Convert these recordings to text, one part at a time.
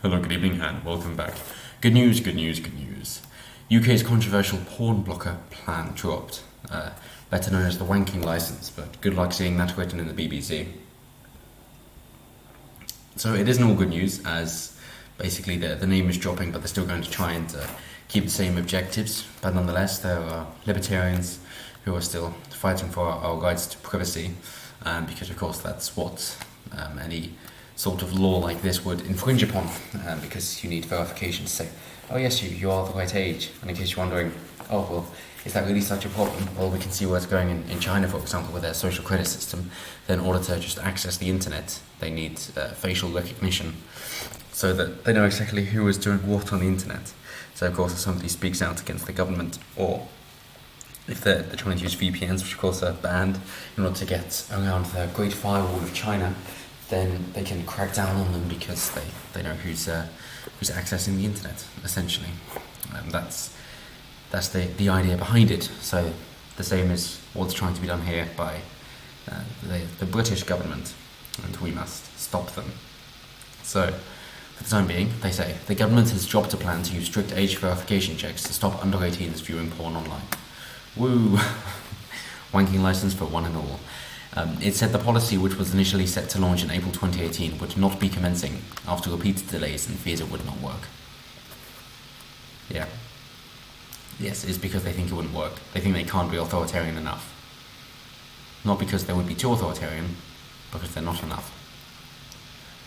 Hello, good evening, and welcome back. Good news, good news, good news. UK's controversial porn blocker plan dropped, better known as the wanking license, but good luck seeing that written in the BBC. So it isn't all good news, as basically the name is dropping, but they're still going to try and keep the same objectives. But nonetheless, there are libertarians who are still fighting for our rights to privacy, because of course that's what any sort of law like this would infringe upon, because you need verification to say, oh yes, you are the right age. And in case you're wondering, oh well, is that really such a problem? Well, we can see where it's going in China, for example, with their social credit system. That in order to just access the internet, they need facial recognition, so that they know exactly who is doing what on the internet. So of course, if somebody speaks out against the government, or if they're trying to use VPNs, which of course are banned, in order to get around the Great Firewall of China, then they can crack down on them because they know who's accessing the internet, essentially. That's the idea behind it. So the same is what's trying to be done here by the British government, and we must stop them. So, for the time being, they say, the government has dropped a plan to use strict age verification checks to stop under 18s viewing porn online. Woo! Wanking license for one and all. It said the policy, which was initially set to launch in April 2018, would not be commencing after repeated delays and fears it would not work. Yeah. Yes, it's because they think it wouldn't work. They think they can't be authoritarian enough. Not because they would be too authoritarian, because they're not enough.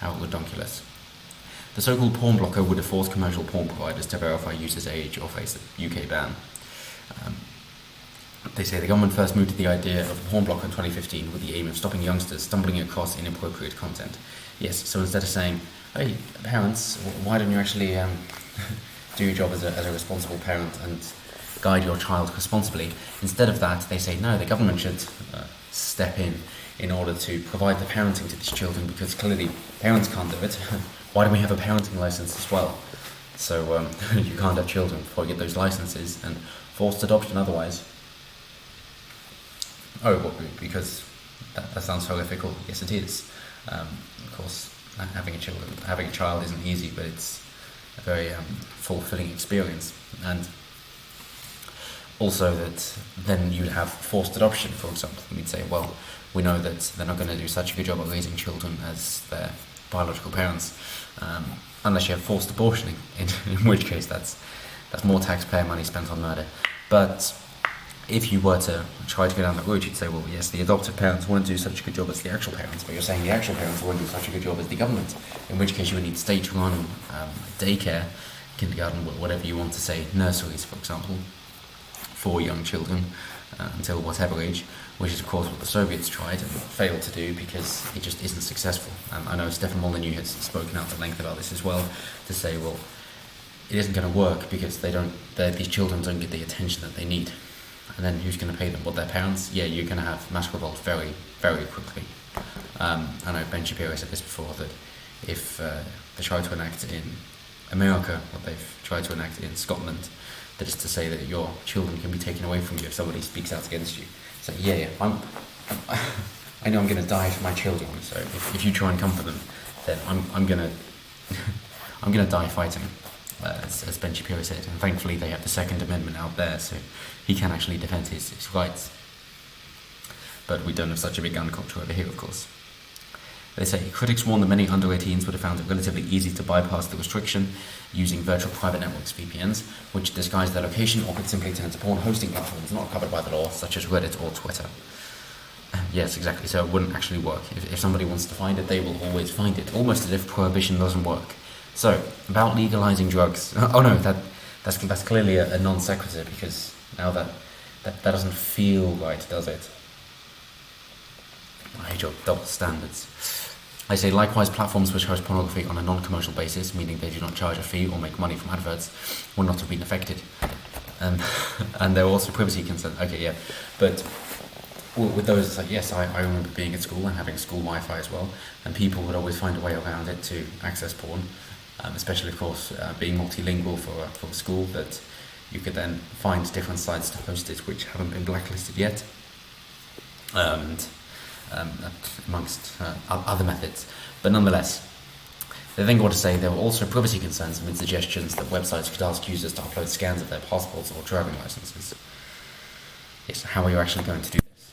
How redonkulous. The so-called porn blocker would have forced commercial porn providers to verify users' age or face a UK ban. They say the government first moved to the idea of a porn blocker in 2015 with the aim of stopping youngsters stumbling across inappropriate content. Yes, so instead of saying, hey, parents, why don't you actually do your job as a responsible parent and guide your child responsibly, instead of that, they say, no, the government should step in order to provide the parenting to these children, because clearly parents can't do it. Why don't we have a parenting license as well? So you can't have children before you get those licenses, and forced adoption otherwise. Oh, well, because that sounds horrific. Yes, it is. Of course, having a child isn't easy, but it's a very fulfilling experience. And also that then you'd have forced adoption, for example. And we'd say, well, we know that they're not going to do such a good job at raising children as their biological parents, unless you have forced abortion, in which case that's more taxpayer money spent on murder. But if you were to try to go down that route, you'd say, well, yes, the adoptive parents wouldn't do such a good job as the actual parents, but you're saying the actual parents wouldn't do such a good job as the government, in which case you would need state-run daycare, kindergarten, whatever you want to say, nurseries, for example, for young children until whatever age, which is, of course, what the Soviets tried and failed to do because it just isn't successful. I know Stefan Molyneux has spoken out at length about this as well, to say, well, it isn't going to work because these children don't get the attention that they need. And then who's going to pay them? What, their parents? Yeah, you're going to have mass revolt very, very quickly. I know Ben Shapiro said this before, that if they try to enact in America what they've tried to enact in Scotland, that is to say that your children can be taken away from you if somebody speaks out against you. So I know I'm going to die for my children, so if you try and comfort them, then I'm going to die fighting. As Ben Shapiro said, and thankfully they have the Second Amendment out there, so he can actually defend his rights. But we don't have such a big gun culture over here, of course. They say, critics warn that many under 18s would have found it relatively easy to bypass the restriction using virtual private networks, VPNs, which disguise their location or could simply turn to porn hosting platforms not covered by the law, such as Reddit or Twitter. Yes, exactly, so it wouldn't actually work. If somebody wants to find it, they will always find it, almost as if prohibition doesn't work. So, about legalizing drugs. Oh no, that's clearly a non sequitur, because now that doesn't feel right, does it? I hate your double standards. I say, likewise, platforms which host pornography on a non-commercial basis, meaning they do not charge a fee or make money from adverts, will not have been affected. And there are also privacy concerns. Okay, yeah, but with those, it's like, yes, I remember being at school and having school Wi-Fi as well, and people would always find a way around it to access porn. Especially, of course, being multilingual for school, that you could then find different sites to host it which haven't been blacklisted yet, and amongst other methods. But nonetheless, They then go on to say there were also privacy concerns amid suggestions that websites could ask users to upload scans of their passports or driving licenses. Yes, how are you actually going to do this?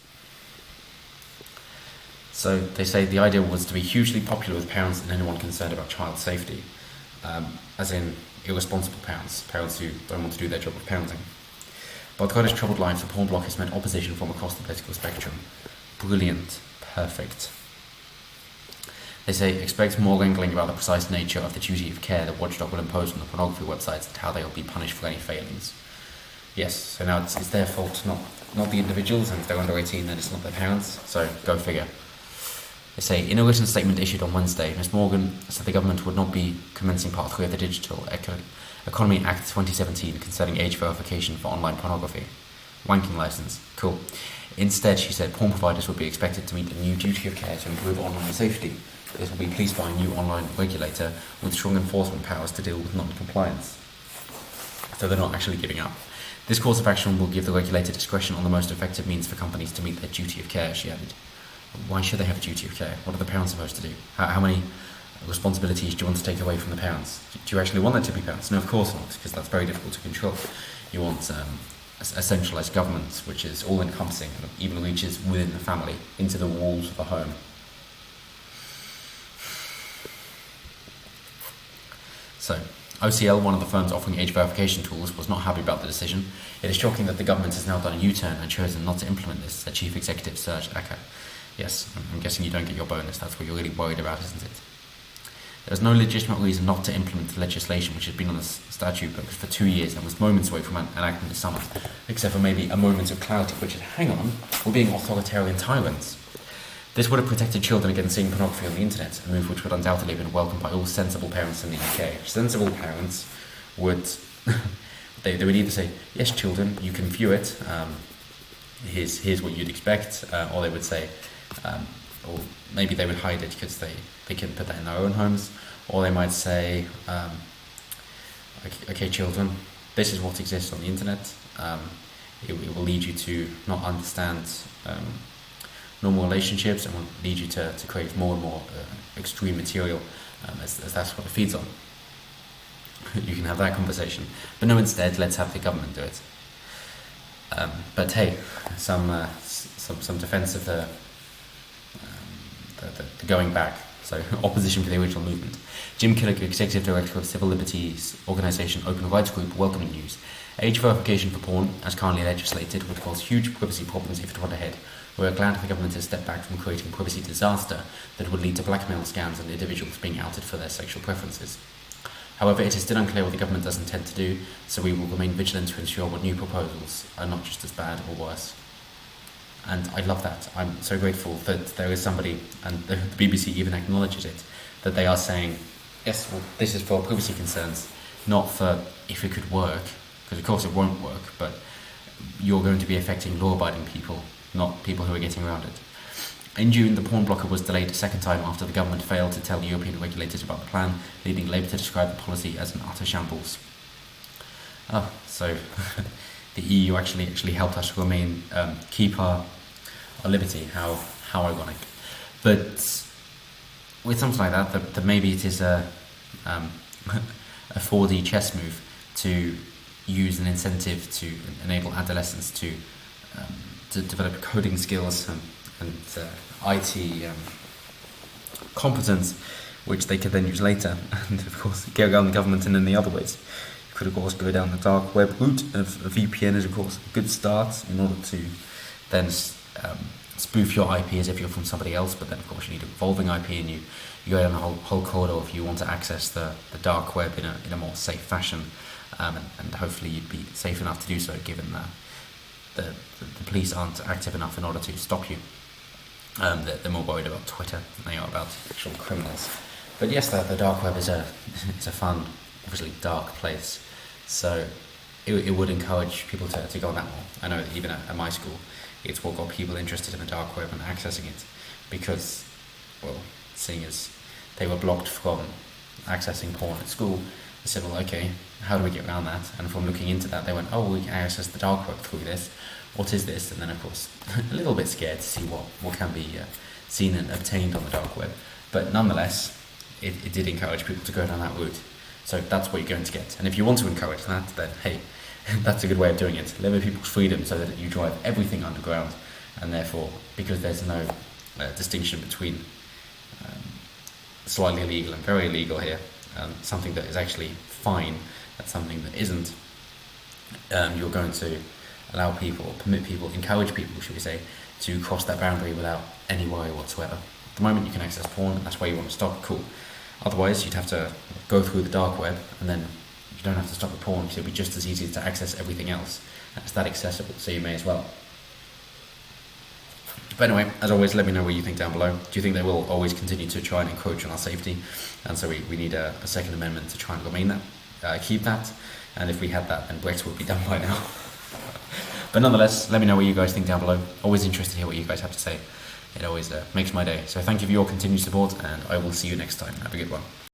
So they say the idea was to be hugely popular with parents and anyone concerned about child safety, as in irresponsible parents who don't want to do their job of parenting. But Kodesh troubled lines for porn blockers meant opposition from across the political spectrum. Brilliant. Perfect. They say, expect more wrangling about the precise nature of the duty of care that Watchdog will impose on the pornography websites and how they will be punished for any failings. Yes, so now it's their fault, not the individuals, and if they're under 18 then it's not their parents, so go figure. They say, in a written statement issued on Wednesday, Ms Morgan said the government would not be commencing Part 3 of the Digital Economy Act 2017 concerning age verification for online pornography. Wanking license, cool. Instead, she said, porn providers would be expected to meet a new duty of care to improve online safety. This will be policed by a new online regulator with strong enforcement powers to deal with non-compliance. So they're not actually giving up. This course of action will give the regulator discretion on the most effective means for companies to meet their duty of care, she added. Why should they have a duty of care? What are the parents supposed to do? How many responsibilities do you want to take away from the parents? Do you actually want them to be parents? No, of course not, because that's very difficult to control. You want a centralised government, which is all-encompassing and even reaches within the family, into the walls of the home. So, OCL, one of the firms offering age verification tools, was not happy about the decision. It is shocking that the government has now done a U-turn and chosen not to implement this, said Chief Executive Serge Acker. Yes, I'm guessing you don't get your bonus, that's what you're really worried about, isn't it? There was no legitimate reason not to implement the legislation which had been on the statute books for 2 years and was moments away from enactment this summer, except for maybe a moment of clarity which is, hang on, we're being authoritarian tyrants. This would have protected children against seeing pornography on the internet, a move which would undoubtedly have been welcomed by all sensible parents in the UK. Sensible parents would, they would either say, yes children, you can view it, here's what you'd expect, or they would say, or maybe they would hide it because they can put that in their own homes, or they might say, okay children, this is what exists on the internet, it will lead you to not understand normal relationships and will lead you to crave more and more extreme material as that's what it feeds on. You can have that conversation, but no, instead let's have the government do it. But hey, some defence of the going back. So opposition for the original movement. Jim Killick, Executive Director of Civil Liberties organisation Open Rights Group, welcoming news. Age verification for porn, as currently legislated, would cause huge privacy problems if it went ahead. We are glad the government has stepped back from creating privacy disaster that would lead to blackmail scams and individuals being outed for their sexual preferences. However, it is still unclear what the government does intend to do, so we will remain vigilant to ensure what new proposals are not just as bad or worse. And I love that. I'm so grateful that there is somebody, and the BBC even acknowledges it, that they are saying, yes, well, this is for privacy concerns, not for if it could work, because of course it won't work, but you're going to be affecting law-abiding people, not people who are getting around it. In June, the porn blocker was delayed a second time after the government failed to tell European regulators about the plan, leading Labour to describe the policy as an utter shambles. So the EU actually helped us remain, keep our liberty. How ironic. But with something like that maybe it is a 4D chess move to use an incentive to enable adolescents to develop coding skills and IT competence, which they could then use later, and of course get around the government in the other ways. You could of course go down the dark web route. A VPN is of course a good start in order to then spoof your IP as if you're from somebody else, but then of course you need a revolving IP, and you go down the whole corridor if you want to access the dark web in a more safe fashion, and hopefully you'd be safe enough to do so given the police aren't active enough in order to stop you. They're more worried about Twitter than they are about actual criminals. But yes, the dark web is a fun, obviously dark place, so it would encourage people to go on that more. I know that even at my school, it's what got people interested in the dark web and accessing it, because, well, seeing as they were blocked from accessing porn at school, they said, well, okay, how do we get around that? And from looking into that, they went, oh, we can access the dark web through this. What is this? And then, of course, a little bit scared to see what can be seen and obtained on the dark web. But nonetheless, it did encourage people to go down that route. So that's what you're going to get. And if you want to encourage that, then hey, that's a good way of doing it. Limit people's freedom so that you drive everything underground, and therefore, because there's no distinction between slightly illegal and very illegal here, something that is actually fine and something that isn't, you're going to allow people, permit people, encourage people, should we say, to cross that boundary without any worry whatsoever. At the moment you can access porn, and that's where you want to stop, cool. Otherwise you'd have to go through the dark web, and then you don't have to stop the porn, because it'd be just as easy to access everything else. And it's that accessible, so you may as well. But anyway, as always, let me know what you think down below. Do you think they will always continue to try and encroach on our safety? And so we need a second amendment to try and remain that, keep that. And if we had that, then Brexit would be done by now. But nonetheless, let me know what you guys think down below. Always interested to hear what you guys have to say. It always makes my day. So thank you for your continued support, and I will see you next time. Have a good one.